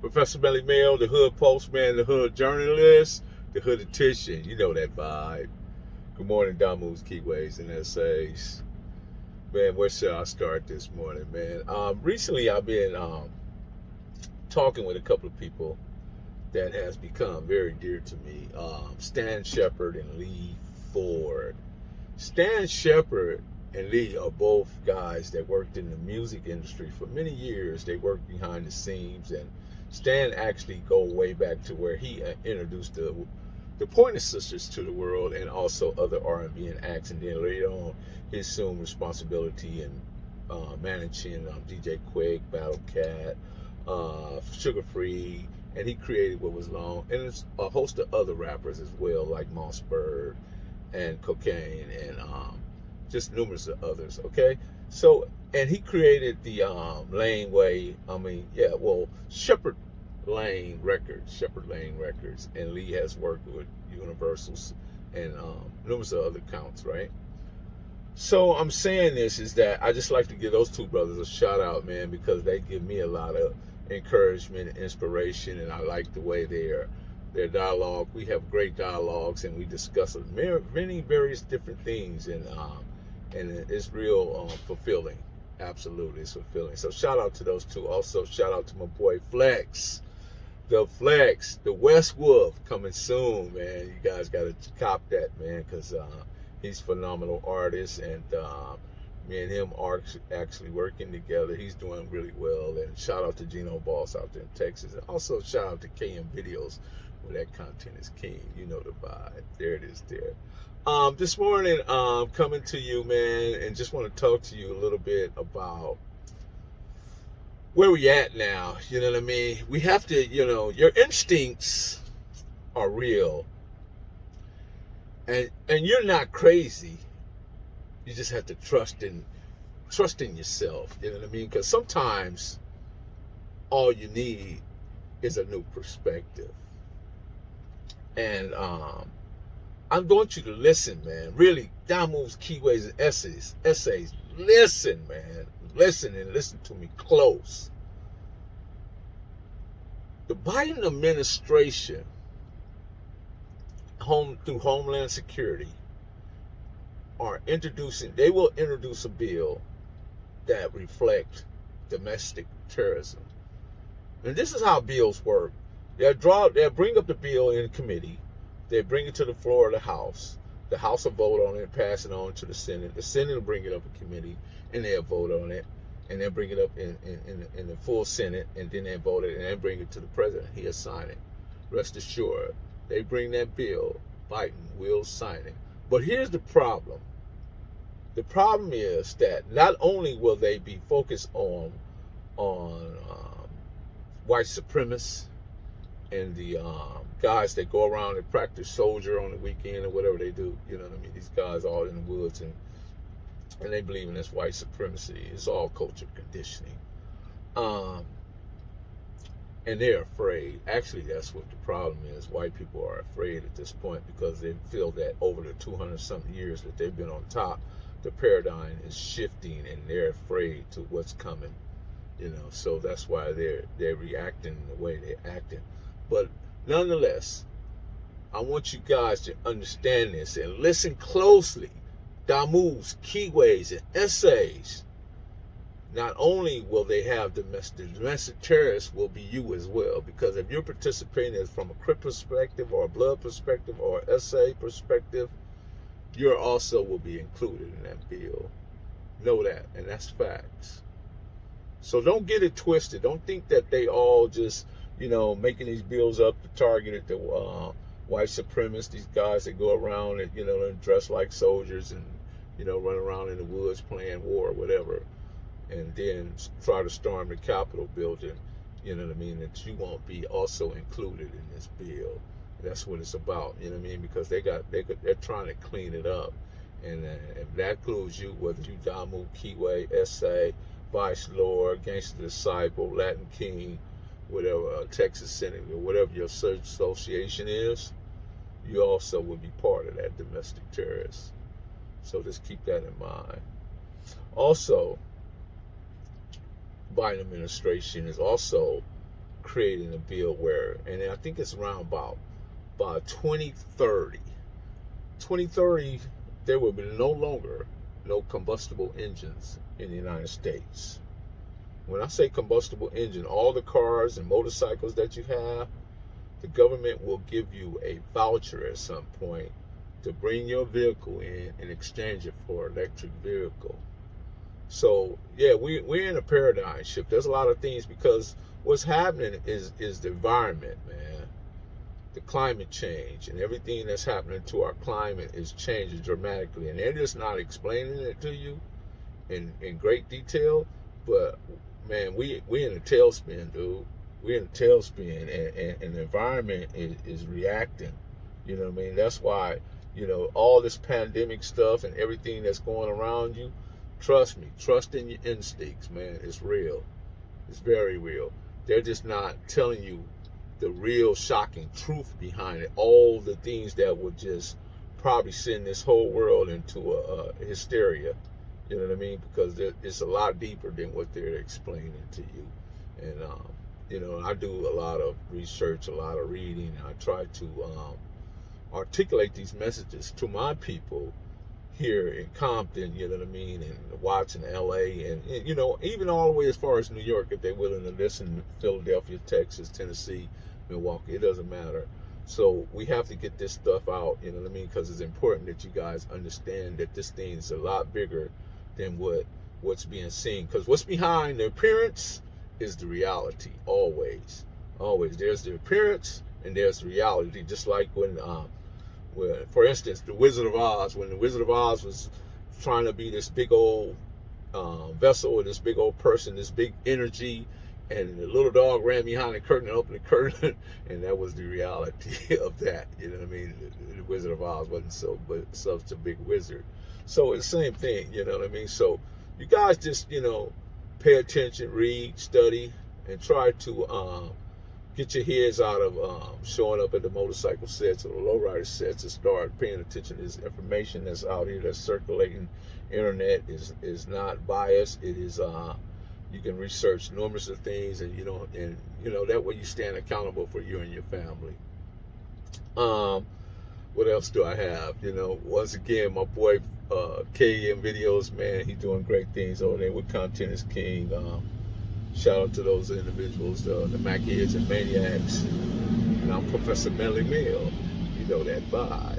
Professor Melly Mail, the hood postman, the hood journalist, the hooditician. You know that vibe. Good morning, Damus, Keyways, and Essays. Man, where should I start this morning, man? Recently, I've been talking with a couple of people that has become very dear to me. Stan Shepard and Lee Ford. Stan Shepard and Lee are both guys that worked in the music industry for many years. They worked behind the scenes, and Stan actually go way back to where he introduced the Pointer Sisters to the world, and also other R&B and acts. And then later on, he assumed responsibility in managing DJ Quick, Battle Cat, Sugar Free, and he created what was long, and it's a host of other rappers as well, like Mossberg and Cocaine, and just numerous of others. Okay, so and he created the Shepard Lane Records, and Lee has worked with Universals and numerous of other counts, right? So I'm saying this is that I just like to give those two brothers a shout out, man, because they give me a lot of encouragement and inspiration, and I like the way their dialogue. We have great dialogues, and we discuss many various different things, and it's real fulfilling. Absolutely, it's fulfilling. So shout out to those two. Also shout out to my boy Flex. The West Wolf, coming soon, man. You guys got to cop that, man, because he's a phenomenal artist, and me and him are actually working together. He's doing really well, and shout out to Gino Boss out there in Texas, and also shout out to KM Videos, where that content is king. You know the vibe. There it is there. This morning, coming to you, man, and just want to talk to you a little bit about where we at now. You know what I mean? We have to, your instincts are real, and you're not crazy. You just have to trust in yourself. You know what I mean? Because sometimes all you need is a new perspective. And I want you to listen, man. Really, down moves, keyways, and essays. Listen, man. Listen, and listen to me close. The Biden administration, through Homeland Security, they will introduce a bill that reflects domestic terrorism. And this is how bills work. They'll bring up the bill in committee. They bring it to the floor of the House. The House will vote on it and pass it on to the Senate. The Senate will bring it up in committee, and they'll vote on it, and they'll bring it up in the full Senate, and then they vote it, and then bring it to the president. He'll sign it. Rest assured, they bring that bill, Biden will sign it. But here's the problem. The problem is that not only will they be focused on white supremacists and the guys that go around and practice soldier on the weekend or whatever they do. You know what I mean? These guys all in the woods, and they believe in this white supremacy. It's all culture conditioning. And they're afraid. Actually, that's what the problem is. White people are afraid at this point because they feel that over the 200-something years that they've been on top, the paradigm is shifting, and they're afraid to what's coming. So that's why they're reacting the way they're acting. But nonetheless, I want you guys to understand this and listen closely. Damus, keyways, and essays. Not only will they have domestic terrorists, will be you as well. Because if you're participating from a Crip perspective or a blood perspective or essay perspective, you also will be included in that bill. Know that, and that's facts. So don't get it twisted. Don't think that they all just, making these bills up to target the white supremacists, these guys that go around and, and dress like soldiers and, run around in the woods playing war or whatever, and then try to storm the Capitol building, that you won't be also included in this bill. That's what it's about, because they're trying to clean it up. And if that includes you, whether you Damu, Keyway, Essay, Vice Lord, Gangster Disciple, Latin King, whatever, Texas Senator, whatever your search association is, you also will be part of that domestic terrorist. So just keep that in mind. Also, Biden administration is also creating a bill where, and I think it's around about 2030. 2030, there will be no longer no combustible engines in the United States. When I say combustible engine, all the cars and motorcycles that you have, the government will give you a voucher at some point to bring your vehicle in exchange it for an electric vehicle. So yeah, we're in a paradigm shift. There's a lot of things, because what's happening is the environment, man. The climate change and everything that's happening to our climate is changing dramatically, and they're just not explaining it to you in great detail. But man, we in a tailspin, dude. We're in a tailspin, and the environment is reacting. You know what I mean? That's why, you know, all this pandemic stuff and everything that's going around you, trust me, trust in your instincts, man. It's real. It's very real. They're just not telling you the real shocking truth behind it. All the things that would just probably send this whole world into a hysteria. You know what I mean? Because it's a lot deeper than what they're explaining to you. And, you know, I do a lot of research, a lot of reading. I try to articulate these messages to my people here in Compton, you know what I mean, and Watson, LA, and you know, even all the way as far as New York, if they're willing to listen, Philadelphia, Texas, Tennessee, Milwaukee, it doesn't matter. So we have to get this stuff out, you know what I mean, because it's important that you guys understand that this thing is a lot bigger than what's being seen. Because what's behind the appearance is the reality, always. There's the appearance and there's the reality. Just like when for instance, the Wizard of Oz, when the Wizard of Oz was trying to be this big old vessel, or this big old person, this big energy, and the little dog ran behind the curtain and opened the curtain, and that was the reality of that. You know what I mean? The Wizard of Oz wasn't such a big wizard. So it's the same thing, you know what I mean? So you guys just, you know, pay attention, read, study, and try to get your heads out of showing up at the motorcycle sets or the lowrider sets, and start paying attention to this information that's out here, that's circulating. Internet is not biased. It is you can research numerous of things, and you know that way you stand accountable for you and your family. What else do I have? You know, once again, my boy KM Videos, man, he's doing great things over there with Content is King. Shout out to those individuals, the Mac Heads and Maniacs. And I'm Professor Melly Mill. You know that vibe.